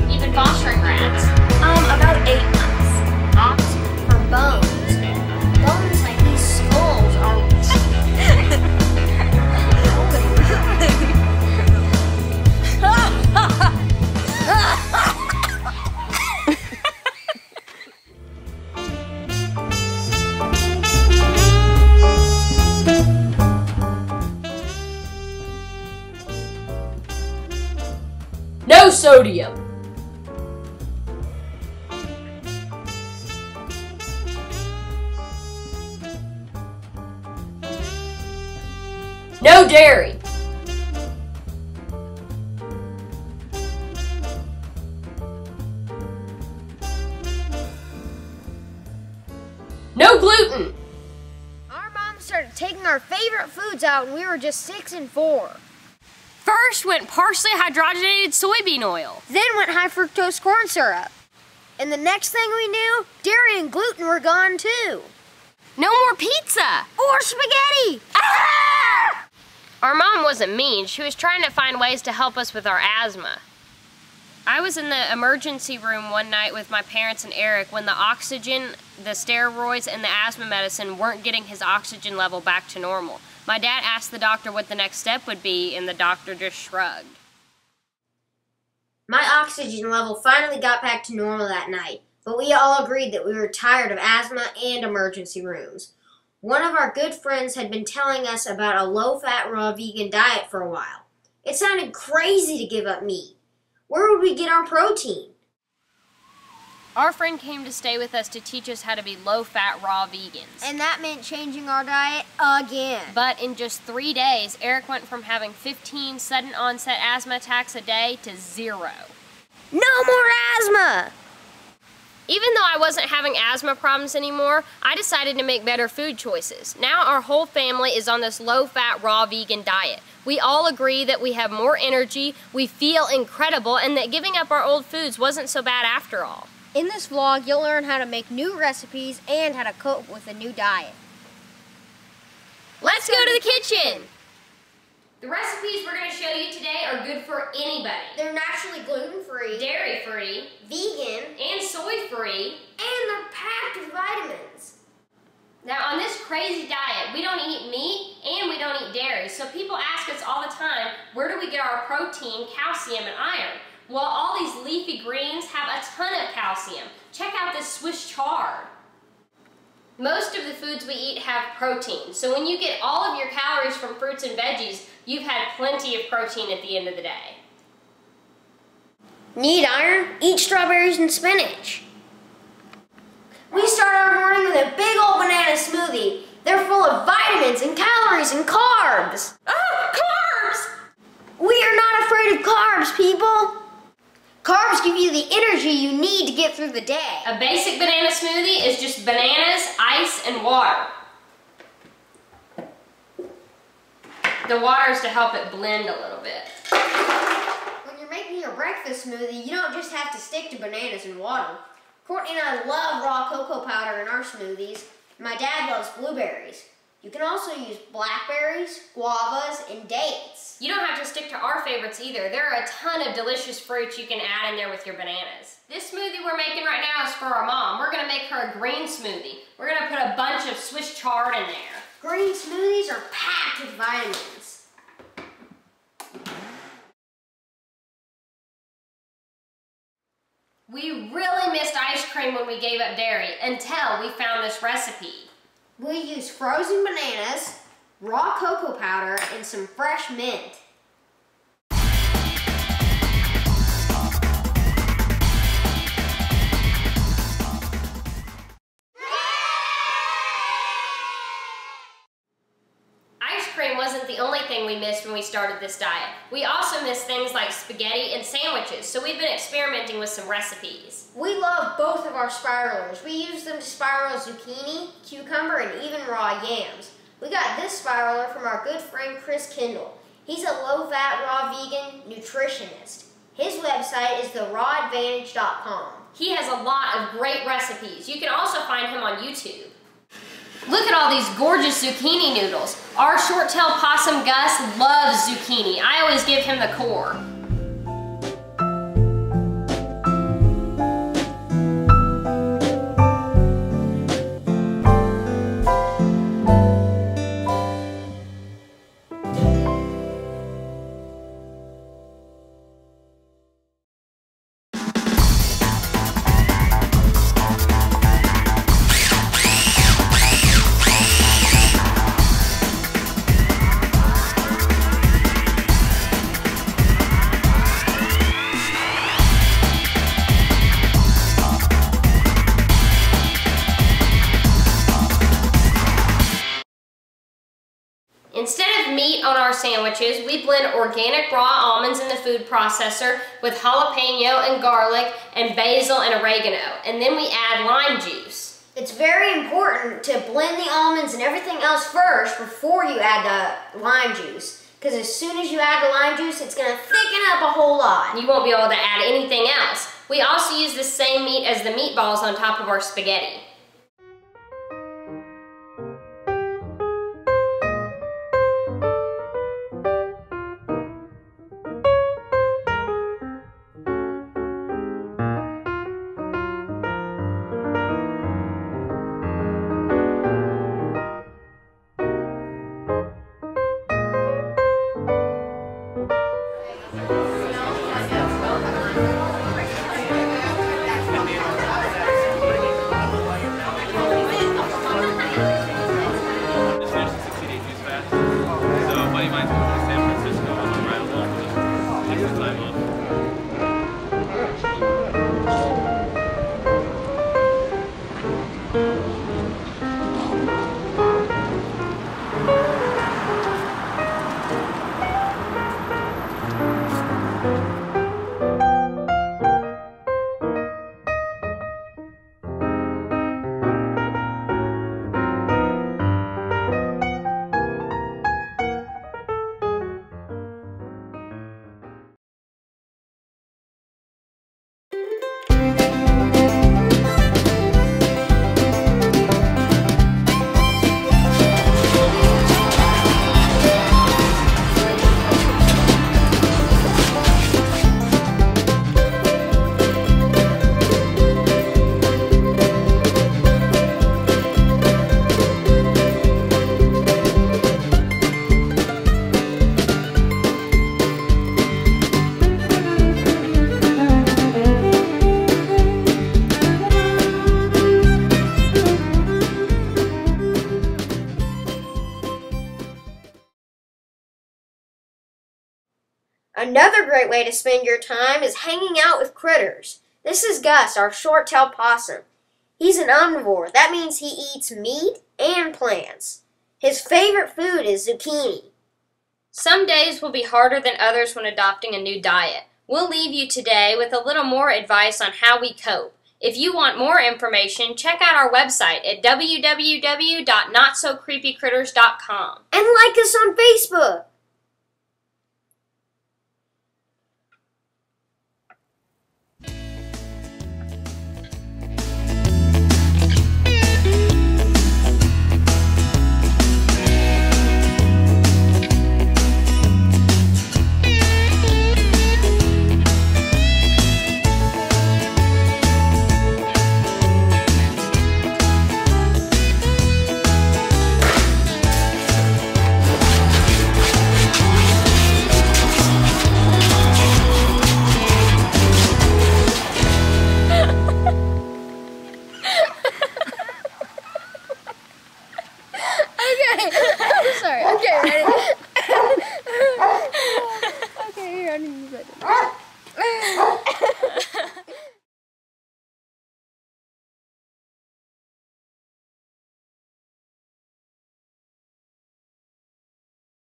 You've been fostering rats. About 8 months. Ox For bones. Bones like these skulls are... No sodium. No dairy. No gluten. Our mom started taking our favorite foods out when we were just 6 and 4. First went partially hydrogenated soybean oil. Then went high fructose corn syrup. And the next thing we knew, dairy and gluten were gone too. No more pizza. Or spaghetti! Ah! Our mom wasn't mean. She was trying to find ways to help us with our asthma. I was in the emergency room one night with my parents and Eric when the oxygen, the steroids, and the asthma medicine weren't getting his oxygen level back to normal. My dad asked the doctor what the next step would be, and the doctor just shrugged. My oxygen level finally got back to normal that night, but we all agreed that we were tired of asthma and emergency rooms. One of our good friends had been telling us about a low-fat, raw vegan diet for a while. It sounded crazy to give up meat. Where would we get our protein? Our friend came to stay with us to teach us how to be low-fat, raw vegans. And that meant changing our diet again. But in just 3 days, Eric went from having 15 sudden onset asthma attacks a day to 0. No more asthma! Even though I wasn't having asthma problems anymore, I decided to make better food choices. Now our whole family is on this low-fat, raw vegan diet. We all agree that we have more energy, we feel incredible, and that giving up our old foods wasn't so bad after all. In this vlog, you'll learn how to make new recipes and how to cope with a new diet. Let's go to the kitchen! The recipes we're going to show you today are good for anybody. They're naturally gluten-free, Dairy-free, vegan, and soy-free, and they're packed with vitamins. Now on this crazy diet, we don't eat meat and we don't eat dairy. So people ask us all the time, where do we get our protein, calcium, and iron? Well, all these leafy greens have a ton of calcium. Check out this Swiss chard. Most of the foods we eat have protein. So when you get all of your calories from fruits and veggies, you've had plenty of protein at the end of the day. Need iron? Eat strawberries and spinach. We start our morning with a big old banana smoothie. They're full of vitamins and calories and carbs. Oh, carbs! We are not afraid of carbs, people. Carbs give you the energy you need to get through the day. A basic banana smoothie is just bananas, ice, and water. The water is to help it blend a little bit. When you're making your breakfast smoothie, you don't just have to stick to bananas and water. Courtney and I love raw cocoa powder in our smoothies. My dad loves blueberries. You can also use blackberries, guavas, and dates. You don't have to stick to our favorites either. There are a ton of delicious fruits you can add in there with your bananas. This smoothie we're making right now is for our mom. We're gonna make her a green smoothie. We're gonna put a bunch of Swiss chard in there. Green smoothies are packed with vitamins. We really missed ice cream when we gave up dairy until we found this recipe. We use frozen bananas, raw cocoa powder, and some fresh mint. Ice cream wasn't the only thing we missed when we started this diet. We also missed things like spaghetti and sandwiches, so we've been experimenting with some recipes. We love both of our spiralers. We use them to spiral zucchini, cucumber, and even raw yams. We got this spiraler from our good friend Chris Kendall. He's a low-fat, raw vegan nutritionist. His website is therawadvantage.com. He has a lot of great recipes. You can also find him on YouTube. Look at all these gorgeous zucchini noodles. Our short-tailed possum Gus loves zucchini. I always give him the core. Instead of meat on our sandwiches, we blend organic raw almonds in the food processor with jalapeno and garlic and basil and oregano, and then we add lime juice. It's very important to blend the almonds and everything else first before you add the lime juice, because as soon as you add the lime juice, it's going to thicken up a whole lot. You won't be able to add anything else. We also use the same meat as the meatballs on top of our spaghetti. Another great way to spend your time is hanging out with critters. This is Gus, our short-tailed possum. He's an omnivore. That means he eats meat and plants. His favorite food is zucchini. Some days will be harder than others when adopting a new diet. We'll leave you today with a little more advice on how we cope. If you want more information, check out our website at www.notsocreepycritters.com. And like us on Facebook.